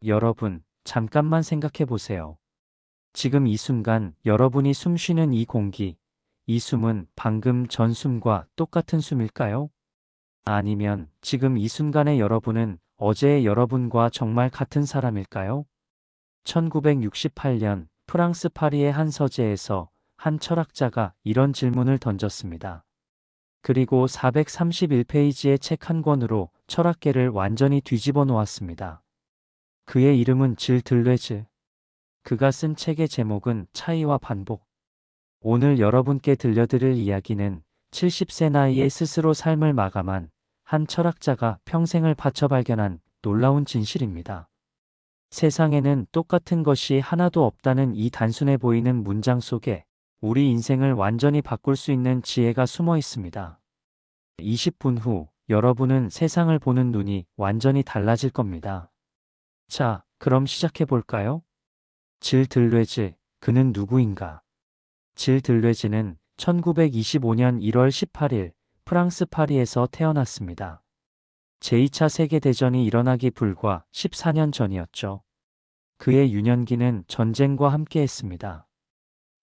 여러분, 잠깐만 생각해 보세요. 지금 이 순간 여러분이 숨 쉬는 이 공기, 이 숨은 방금 전 숨과 똑같은 숨일까요? 아니면 지금 이 순간의 여러분은 어제의 여러분과 정말 같은 사람일까요? 1968년 프랑스 파리의 한 서재에서 한 철학자가 이런 질문을 던졌습니다. 그리고 431페이지의 책 한 권으로 철학계를 완전히 뒤집어 놓았습니다. 그의 이름은 질 들레즈. 그가 쓴 책의 제목은 차이와 반복. 오늘 여러분께 들려드릴 이야기는 70세 나이에 스스로 삶을 마감한 한 철학자가 평생을 바쳐 발견한 놀라운 진실입니다. 세상에는 똑같은 것이 하나도 없다는 이 단순해 보이는 문장 속에 우리 인생을 완전히 바꿀 수 있는 지혜가 숨어 있습니다. 20분 후 여러분은 세상을 보는 눈이 완전히 달라질 겁니다. 자, 그럼 시작해 볼까요? 질 들레즈, 그는 누구인가? 질 들레즈는 1925년 1월 18일 프랑스 파리에서 태어났습니다. 제2차 세계대전이 일어나기 불과 14년 전이었죠. 그의 유년기는 전쟁과 함께했습니다.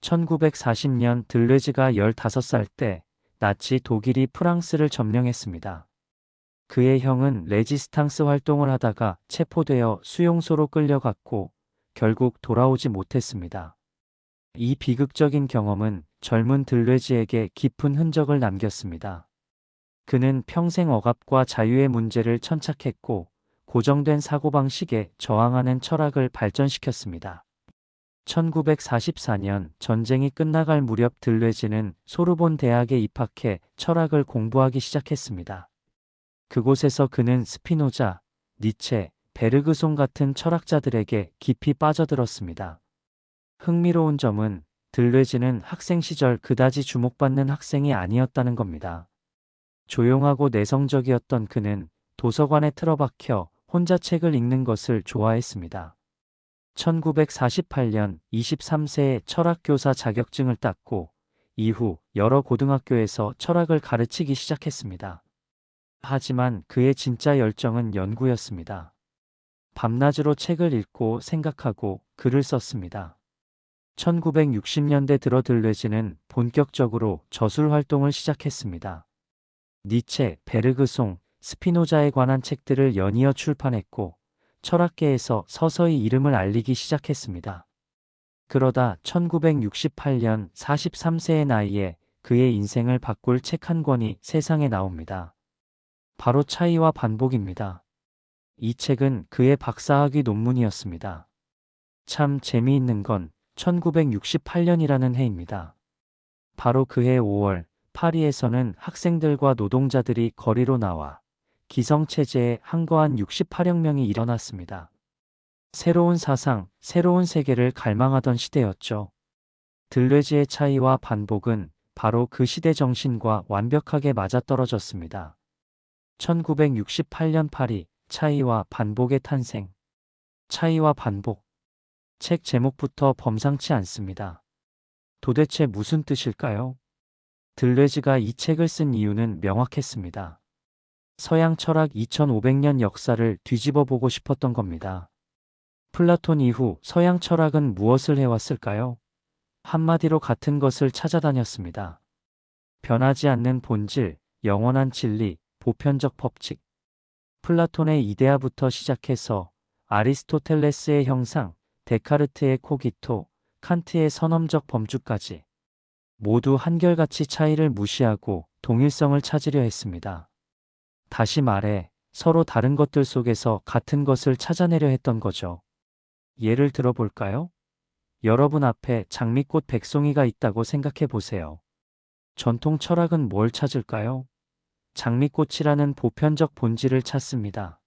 1940년 들레즈가 15살 때 나치 독일이 프랑스를 점령했습니다. 그의 형은 레지스탕스 활동을 하다가 체포되어 수용소로 끌려갔고 결국 돌아오지 못했습니다. 이 비극적인 경험은 젊은 들레즈에게 깊은 흔적을 남겼습니다. 그는 평생 억압과 자유의 문제를 천착했고 고정된 사고방식에 저항하는 철학을 발전시켰습니다. 1944년 전쟁이 끝나갈 무렵 들레즈는 소르본 대학에 입학해 철학을 공부하기 시작했습니다. 그곳에서 그는 스피노자, 니체, 베르그송 같은 철학자들에게 깊이 빠져들었습니다. 흥미로운 점은 들레즈는 학생 시절 그다지 주목받는 학생이 아니었다는 겁니다. 조용하고 내성적이었던 그는 도서관에 틀어박혀 혼자 책을 읽는 것을 좋아했습니다. 1948년 23세에 철학교사 자격증을 땄고 이후 여러 고등학교에서 철학을 가르치기 시작했습니다. 하지만 그의 진짜 열정은 연구였습니다. 밤낮으로 책을 읽고 생각하고 글을 썼습니다. 1960년대 들어 들레즈는 본격적으로 저술 활동을 시작했습니다. 니체, 베르그송, 스피노자에 관한 책들을 연이어 출판했고 철학계에서 서서히 이름을 알리기 시작했습니다. 그러다 1968년 43세의 나이에 그의 인생을 바꿀 책 한 권이 세상에 나옵니다. 바로 차이와 반복입니다. 이 책은 그의 박사학위 논문이었습니다. 참 재미있는 건 1968년이라는 해입니다. 바로 그해 5월 파리에서는 학생들과 노동자들이 거리로 나와 기성체제에 항거한 68혁명이 일어났습니다. 새로운 사상, 새로운 세계를 갈망하던 시대였죠. 들레즈의 차이와 반복은 바로 그 시대 정신과 완벽하게 맞아떨어졌습니다. 1968년 파리, 차이와 반복의 탄생. 차이와 반복. 책 제목부터 범상치 않습니다. 도대체 무슨 뜻일까요? 들레즈가 이 책을 쓴 이유는 명확했습니다. 서양 철학 2500년 역사를 뒤집어 보고 싶었던 겁니다. 플라톤 이후 서양 철학은 무엇을 해왔을까요? 한마디로 같은 것을 찾아다녔습니다. 변하지 않는 본질, 영원한 진리, 보편적 법칙. 플라톤의 이데아부터 시작해서 아리스토텔레스의 형상, 데카르트의 코기토, 칸트의 선험적 범주까지 모두 한결같이 차이를 무시하고 동일성을 찾으려 했습니다. 다시 말해 서로 다른 것들 속에서 같은 것을 찾아내려 했던 거죠. 예를 들어 볼까요? 여러분 앞에 장미꽃 백송이가 있다고 생각해 보세요. 전통 철학은 뭘 찾을까요? 장미꽃이라는 보편적 본질을 찾습니다.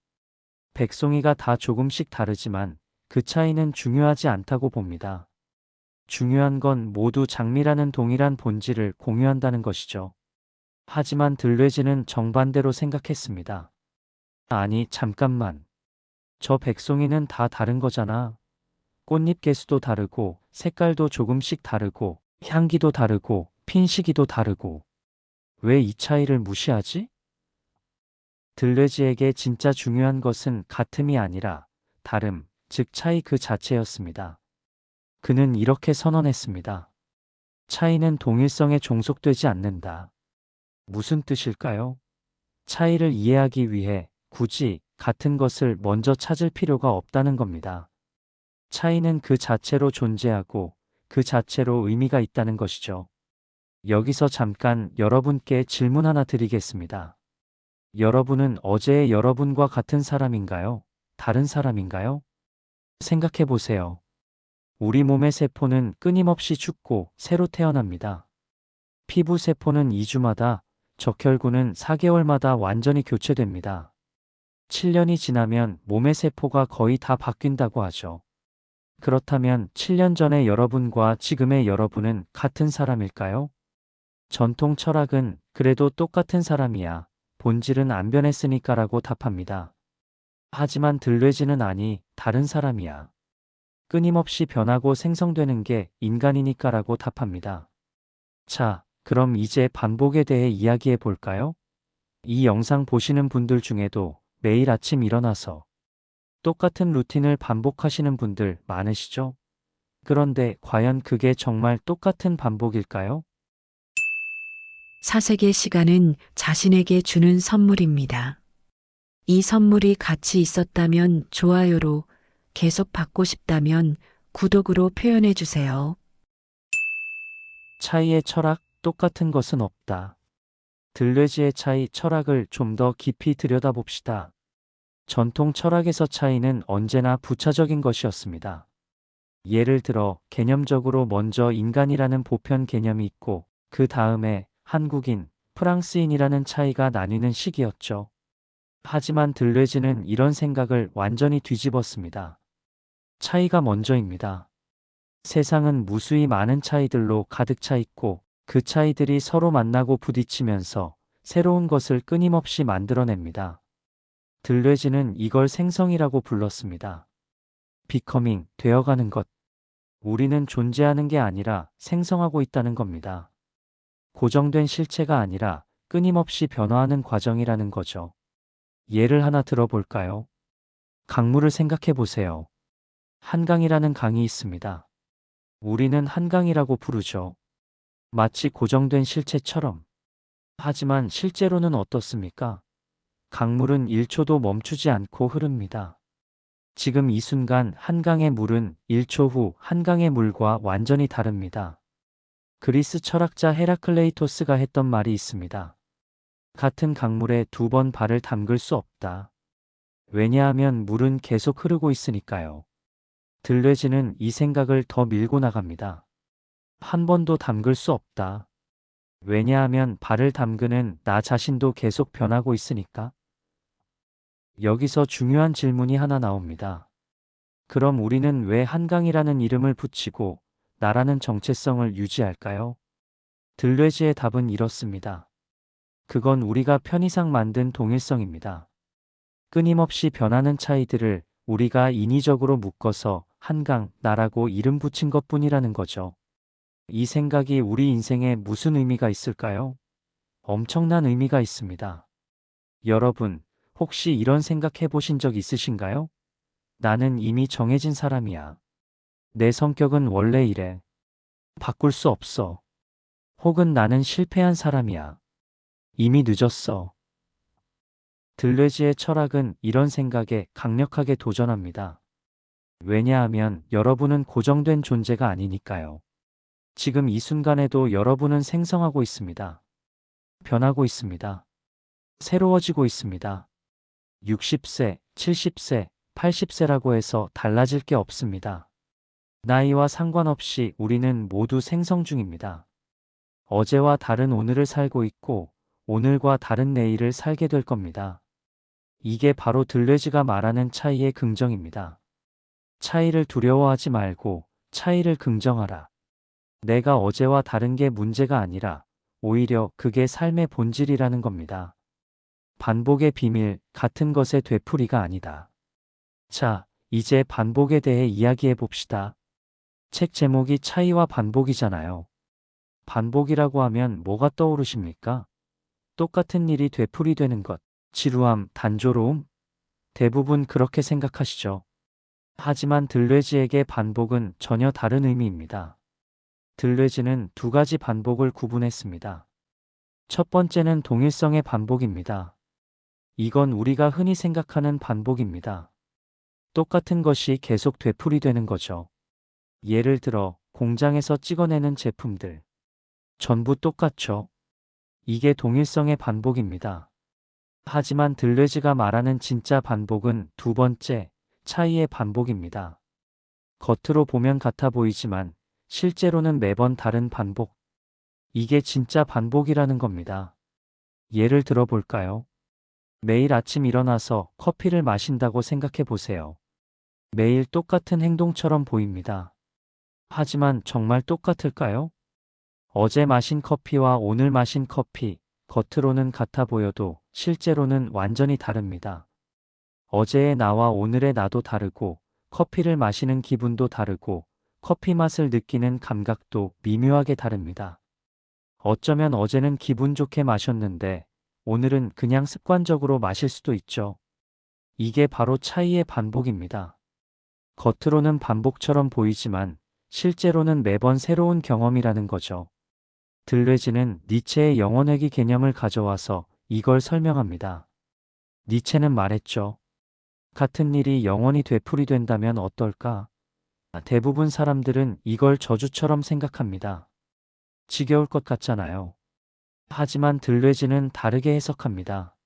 백송이가 다 조금씩 다르지만 그 차이는 중요하지 않다고 봅니다. 중요한 건 모두 장미라는 동일한 본질을 공유한다는 것이죠. 하지만 들레즈는 정반대로 생각했습니다. 아니, 잠깐만. 저 백송이는 다 다른 거잖아. 꽃잎 개수도 다르고, 색깔도 조금씩 다르고, 향기도 다르고, 핀 시기도 다르고. 왜 이 차이를 무시하지? 들레즈에게 진짜 중요한 것은 같음이 아니라 다름, 즉 차이 그 자체였습니다. 그는 이렇게 선언했습니다. 차이는 동일성에 종속되지 않는다. 무슨 뜻일까요? 차이를 이해하기 위해 굳이 같은 것을 먼저 찾을 필요가 없다는 겁니다. 차이는 그 자체로 존재하고 그 자체로 의미가 있다는 것이죠. 여기서 잠깐 여러분께 질문 하나 드리겠습니다. 여러분은 어제의 여러분과 같은 사람인가요? 다른 사람인가요? 생각해 보세요. 우리 몸의 세포는 끊임없이 죽고 새로 태어납니다. 피부 세포는 2주마다, 적혈구는 4개월마다 완전히 교체됩니다. 7년이 지나면 몸의 세포가 거의 다 바뀐다고 하죠. 그렇다면 7년 전의 여러분과 지금의 여러분은 같은 사람일까요? 전통 철학은 그래도 똑같은 사람이야. 본질은 안 변했으니까라고 답합니다. 하지만 들레지는 아니, 다른 사람이야. 끊임없이 변하고 생성되는 게 인간이니까라고 답합니다. 자, 그럼 이제 반복에 대해 이야기해 볼까요? 이 영상 보시는 분들 중에도 매일 아침 일어나서 똑같은 루틴을 반복하시는 분들 많으시죠? 그런데 과연 그게 정말 똑같은 반복일까요? 사색의 시간은 자신에게 주는 선물입니다. 이 선물이 가치 있었다면 좋아요로, 계속 받고 싶다면 구독으로 표현해 주세요. 차이의 철학, 똑같은 것은 없다. 들레지의 차이 철학을 좀 더 깊이 들여다봅시다. 전통 철학에서 차이는 언제나 부차적인 것이었습니다. 예를 들어 개념적으로 먼저 인간이라는 보편 개념이 있고 그 다음에 한국인, 프랑스인이라는 차이가 나뉘는 시기였죠. 하지만 들레지는 이런 생각을 완전히 뒤집었습니다. 차이가 먼저입니다. 세상은 무수히 많은 차이들로 가득 차 있고 그 차이들이 서로 만나고 부딪히면서 새로운 것을 끊임없이 만들어냅니다. 들레지는 이걸 생성이라고 불렀습니다. 비커밍, 되어가는 것. 우리는 존재하는 게 아니라 생성하고 있다는 겁니다. 고정된 실체가 아니라 끊임없이 변화하는 과정이라는 거죠. 예를 하나 들어볼까요? 강물을 생각해 보세요. 한강이라는 강이 있습니다. 우리는 한강이라고 부르죠. 마치 고정된 실체처럼. 하지만 실제로는 어떻습니까? 강물은 1초도 멈추지 않고 흐릅니다. 지금 이 순간 한강의 물은 1초 후 한강의 물과 완전히 다릅니다. 그리스 철학자 헤라클레이토스가 했던 말이 있습니다. 같은 강물에 2번 발을 담글 수 없다. 왜냐하면 물은 계속 흐르고 있으니까요. 들레지는 이 생각을 더 밀고 나갑니다. 한 번도 담글 수 없다. 왜냐하면 발을 담그는 나 자신도 계속 변하고 있으니까. 여기서 중요한 질문이 하나 나옵니다. 그럼 우리는 왜 한강이라는 이름을 붙이고 나라는 정체성을 유지할까요? 들레지의 답은 이렇습니다. 그건 우리가 편의상 만든 동일성입니다. 끊임없이 변하는 차이들을 우리가 인위적으로 묶어서 한강, 나라고 이름 붙인 것뿐이라는 거죠. 이 생각이 우리 인생에 무슨 의미가 있을까요? 엄청난 의미가 있습니다. 여러분, 혹시 이런 생각 해보신 적 있으신가요? 나는 이미 정해진 사람이야. 내 성격은 원래 이래. 바꿀 수 없어. 혹은 나는 실패한 사람이야. 이미 늦었어. 들레지의 철학은 이런 생각에 강력하게 도전합니다. 왜냐하면 여러분은 고정된 존재가 아니니까요. 지금 이 순간에도 여러분은 생성하고 있습니다. 변하고 있습니다. 새로워지고 있습니다. 60세, 70세, 80세라고 해서 달라질 게 없습니다. 나이와 상관없이 우리는 모두 생성 중입니다. 어제와 다른 오늘을 살고 있고 오늘과 다른 내일을 살게 될 겁니다. 이게 바로 들레지가 말하는 차이의 긍정입니다. 차이를 두려워하지 말고 차이를 긍정하라. 내가 어제와 다른 게 문제가 아니라 오히려 그게 삶의 본질이라는 겁니다. 반복의 비밀, 같은 것의 되풀이가 아니다. 자, 이제 반복에 대해 이야기해 봅시다. 책 제목이 차이와 반복이잖아요. 반복이라고 하면 뭐가 떠오르십니까? 똑같은 일이 되풀이되는 것, 지루함, 단조로움? 대부분 그렇게 생각하시죠. 하지만 들뇌지에게 반복은 전혀 다른 의미입니다. 들뇌지는 두 가지 반복을 구분했습니다. 첫 번째는 동일성의 반복입니다. 이건 우리가 흔히 생각하는 반복입니다. 똑같은 것이 계속 되풀이되는 거죠. 예를 들어 공장에서 찍어내는 제품들. 전부 똑같죠. 이게 동일성의 반복입니다. 하지만 들뇌지가 말하는 진짜 반복은 두 번째, 차이의 반복입니다. 겉으로 보면 같아 보이지만 실제로는 매번 다른 반복. 이게 진짜 반복이라는 겁니다. 예를 들어 볼까요? 매일 아침 일어나서 커피를 마신다고 생각해 보세요. 매일 똑같은 행동처럼 보입니다. 하지만 정말 똑같을까요? 어제 마신 커피와 오늘 마신 커피, 겉으로는 같아 보여도 실제로는 완전히 다릅니다. 어제의 나와 오늘의 나도 다르고, 커피를 마시는 기분도 다르고, 커피 맛을 느끼는 감각도 미묘하게 다릅니다. 어쩌면 어제는 기분 좋게 마셨는데, 오늘은 그냥 습관적으로 마실 수도 있죠. 이게 바로 차이의 반복입니다. 겉으로는 반복처럼 보이지만, 실제로는 매번 새로운 경험이라는 거죠. 들뇌지는 니체의 영원회귀 개념을 가져와서 이걸 설명합니다. 니체는 말했죠. 같은 일이 영원히 되풀이된다면 어떨까? 대부분 사람들은 이걸 저주처럼 생각합니다. 지겨울 것 같잖아요. 하지만 들뇌지는 다르게 해석합니다.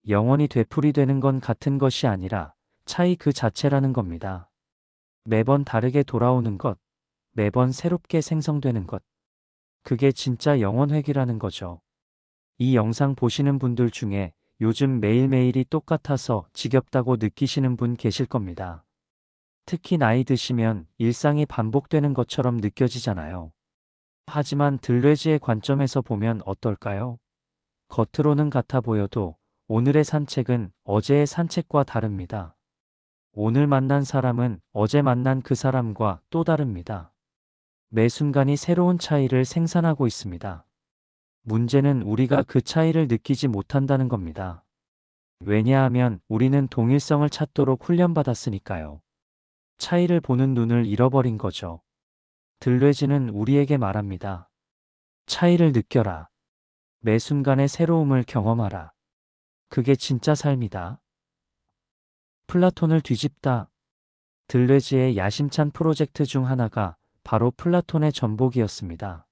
영원히 되풀이되는 건 같은 것이 아니라 차이 그 자체라는 겁니다. 매번 다르게 돌아오는 것, 매번 새롭게 생성되는 것. 그게 진짜 영원회귀라는 거죠. 이 영상 보시는 분들 중에 요즘 매일매일이 똑같아서 지겹다고 느끼시는 분 계실 겁니다. 특히 나이 드시면 일상이 반복되는 것처럼 느껴지잖아요. 하지만 들뇌지의 관점에서 보면 어떨까요? 겉으로는 같아 보여도 오늘의 산책은 어제의 산책과 다릅니다. 오늘 만난 사람은 어제 만난 그 사람과 또 다릅니다. 매 순간이 새로운 차이를 생산하고 있습니다. 문제는 우리가 그 차이를 느끼지 못한다는 겁니다. 왜냐하면 우리는 동일성을 찾도록 훈련받았으니까요. 차이를 보는 눈을 잃어버린 거죠. 들뇌지는 우리에게 말합니다. 차이를 느껴라. 매 순간의 새로움을 경험하라. 그게 진짜 삶이다. 플라톤을 뒤집다. 들뇌지의 야심찬 프로젝트 중 하나가 바로 플라톤의 전복이었습니다.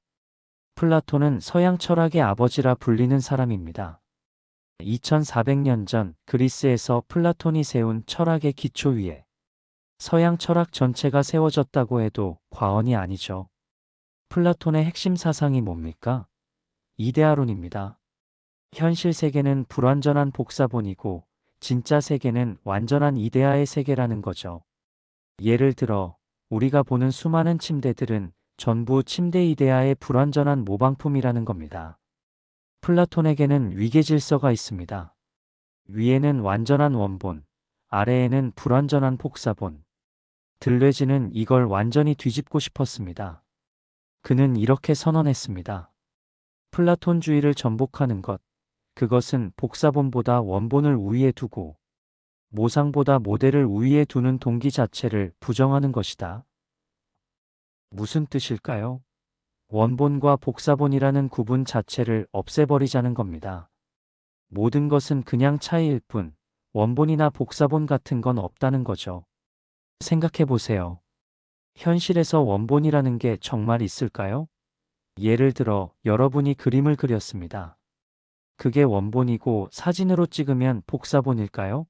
플라톤은 서양 철학의 아버지라 불리는 사람입니다. 2400년 전 그리스에서 플라톤이 세운 철학의 기초 위에 서양 철학 전체가 세워졌다고 해도 과언이 아니죠. 플라톤의 핵심 사상이 뭡니까? 이데아론입니다. 현실 세계는 불완전한 복사본이고 진짜 세계는 완전한 이데아의 세계라는 거죠. 예를 들어 우리가 보는 수많은 침대들은 전부 침대 이데아의 불완전한 모방품이라는 겁니다. 플라톤에게는 위계 질서가 있습니다. 위에는 완전한 원본, 아래에는 불완전한 복사본. 들뇌지는 이걸 완전히 뒤집고 싶었습니다. 그는 이렇게 선언했습니다. 플라톤주의를 전복하는 것, 그것은 복사본보다 원본을 우위에 두고 모상보다 모델을 우위에 두는 동기 자체를 부정하는 것이다. 무슨 뜻일까요? 원본과 복사본이라는 구분 자체를 없애버리자는 겁니다. 모든 것은 그냥 차이일 뿐, 원본이나 복사본 같은 건 없다는 거죠. 생각해 보세요. 현실에서 원본이라는 게 정말 있을까요? 예를 들어 여러분이 그림을 그렸습니다. 그게 원본이고 사진으로 찍으면 복사본일까요?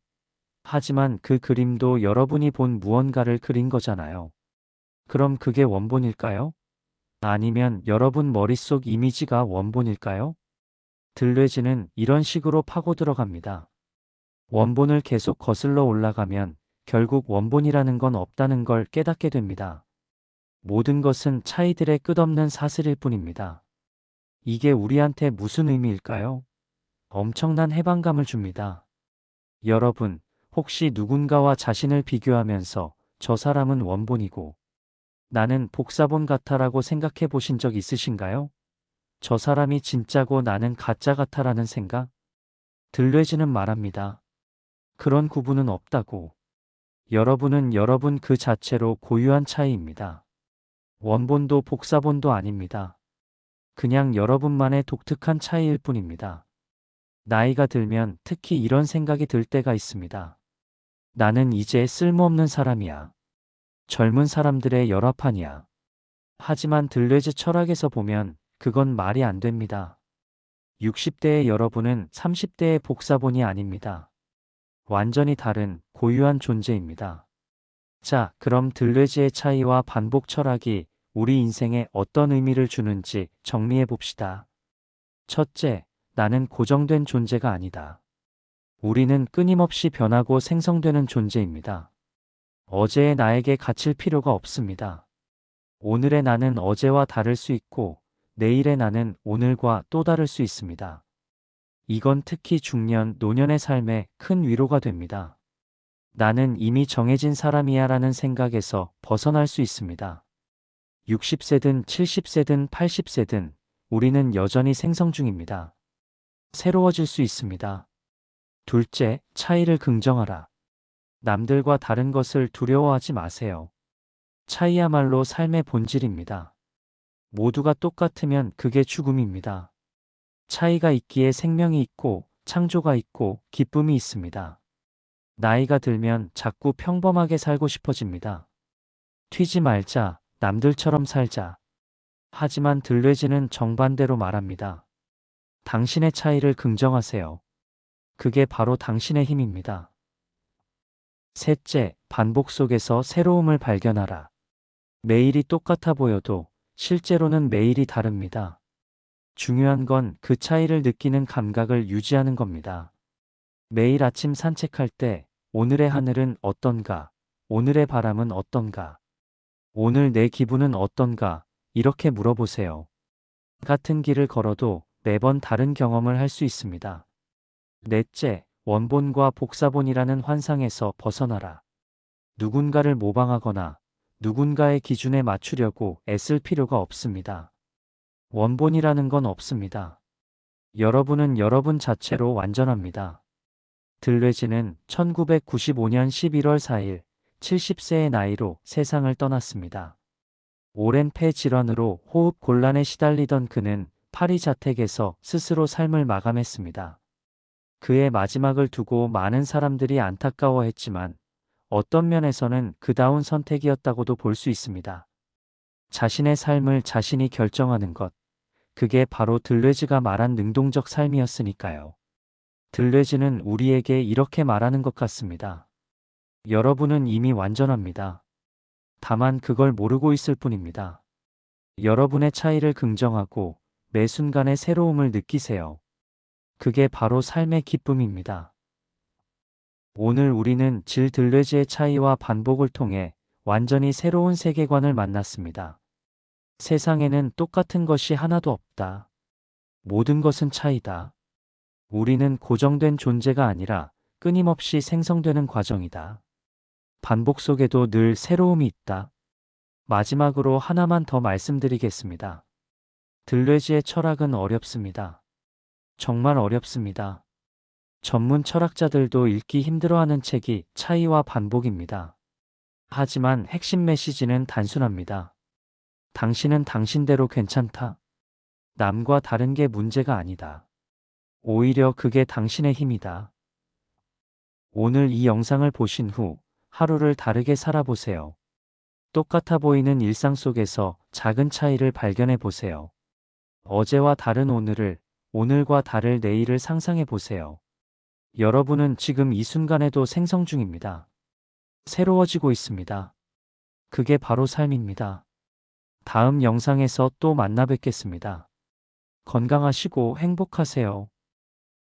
하지만 그 그림도 여러분이 본 무언가를 그린 거잖아요. 그럼 그게 원본일까요? 아니면 여러분 머릿속 이미지가 원본일까요? 들뇌지는 이런 식으로 파고 들어갑니다. 원본을 계속 거슬러 올라가면 결국 원본이라는 건 없다는 걸 깨닫게 됩니다. 모든 것은 차이들의 끝없는 사슬일 뿐입니다. 이게 우리한테 무슨 의미일까요? 엄청난 해방감을 줍니다. 여러분, 혹시 누군가와 자신을 비교하면서 저 사람은 원본이고 나는 복사본 같아라고 생각해 보신 적 있으신가요? 저 사람이 진짜고 나는 가짜 같아라는 생각? 들뇌지는 말합니다. 그런 구분은 없다고. 여러분은 여러분 그 자체로 고유한 차이입니다. 원본도 복사본도 아닙니다. 그냥 여러분만의 독특한 차이일 뿐입니다. 나이가 들면 특히 이런 생각이 들 때가 있습니다. 나는 이제 쓸모없는 사람이야. 젊은 사람들의 열화판이야. 하지만 들레즈 철학에서 보면 그건 말이 안 됩니다. 60대의 여러분은 30대의 복사본이 아닙니다. 완전히 다른 고유한 존재입니다. 자, 그럼 들레즈의 차이와 반복 철학이 우리 인생에 어떤 의미를 주는지 정리해 봅시다. 첫째, 나는 고정된 존재가 아니다. 우리는 끊임없이 변하고 생성되는 존재입니다. 어제의 나에게 갇힐 필요가 없습니다. 오늘의 나는 어제와 다를 수 있고 내일의 나는 오늘과 또 다를 수 있습니다. 이건 특히 중년, 노년의 삶에 큰 위로가 됩니다. 나는 이미 정해진 사람이야 라는 생각에서 벗어날 수 있습니다. 60세든 70세든 80세든 우리는 여전히 생성 중입니다. 새로워질 수 있습니다. 둘째, 차이를 긍정하라. 남들과 다른 것을 두려워하지 마세요. 차이야말로 삶의 본질입니다. 모두가 똑같으면 그게 죽음입니다. 차이가 있기에 생명이 있고 창조가 있고 기쁨이 있습니다. 나이가 들면 자꾸 평범하게 살고 싶어집니다. 튀지 말자, 남들처럼 살자. 하지만 들레즈는 정반대로 말합니다. 당신의 차이를 긍정하세요. 그게 바로 당신의 힘입니다. 셋째, 반복 속에서 새로움을 발견하라. 매일이 똑같아 보여도 실제로는 매일이 다릅니다. 중요한 건 그 차이를 느끼는 감각을 유지하는 겁니다. 매일 아침 산책할 때 오늘의 하늘은 어떤가? 오늘의 바람은 어떤가? 오늘 내 기분은 어떤가? 이렇게 물어보세요. 같은 길을 걸어도 매번 다른 경험을 할 수 있습니다. 넷째, 원본과 복사본이라는 환상에서 벗어나라. 누군가를 모방하거나 누군가의 기준에 맞추려고 애쓸 필요가 없습니다. 원본이라는 건 없습니다. 여러분은 여러분 자체로 완전합니다. 들레즈는 1995년 11월 4일 70세의 나이로 세상을 떠났습니다. 오랜 폐 질환으로 호흡 곤란에 시달리던 그는 파리 자택에서 스스로 삶을 마감했습니다. 그의 마지막을 두고 많은 사람들이 안타까워했지만 어떤 면에서는 그다운 선택이었다고도 볼 수 있습니다. 자신의 삶을 자신이 결정하는 것, 그게 바로 들레즈가 말한 능동적 삶이었으니까요. 들레즈는 우리에게 이렇게 말하는 것 같습니다. 여러분은 이미 완전합니다. 다만 그걸 모르고 있을 뿐입니다. 여러분의 차이를 긍정하고 매 순간의 새로움을 느끼세요. 그게 바로 삶의 기쁨입니다. 오늘 우리는 질 들레즈의 차이와 반복을 통해 완전히 새로운 세계관을 만났습니다. 세상에는 똑같은 것이 하나도 없다. 모든 것은 차이다. 우리는 고정된 존재가 아니라 끊임없이 생성되는 과정이다. 반복 속에도 늘 새로움이 있다. 마지막으로 하나만 더 말씀드리겠습니다. 들레즈의 철학은 어렵습니다. 정말 어렵습니다. 전문 철학자들도 읽기 힘들어하는 책이 차이와 반복입니다. 하지만 핵심 메시지는 단순합니다. 당신은 당신대로 괜찮다. 남과 다른 게 문제가 아니다. 오히려 그게 당신의 힘이다. 오늘 이 영상을 보신 후 하루를 다르게 살아보세요. 똑같아 보이는 일상 속에서 작은 차이를 발견해 보세요. 어제와 다른 오늘을, 오늘과 다를 내일을 상상해 보세요. 여러분은 지금 이 순간에도 생성 중입니다. 새로워지고 있습니다. 그게 바로 삶입니다. 다음 영상에서 또 만나 뵙겠습니다. 건강하시고 행복하세요.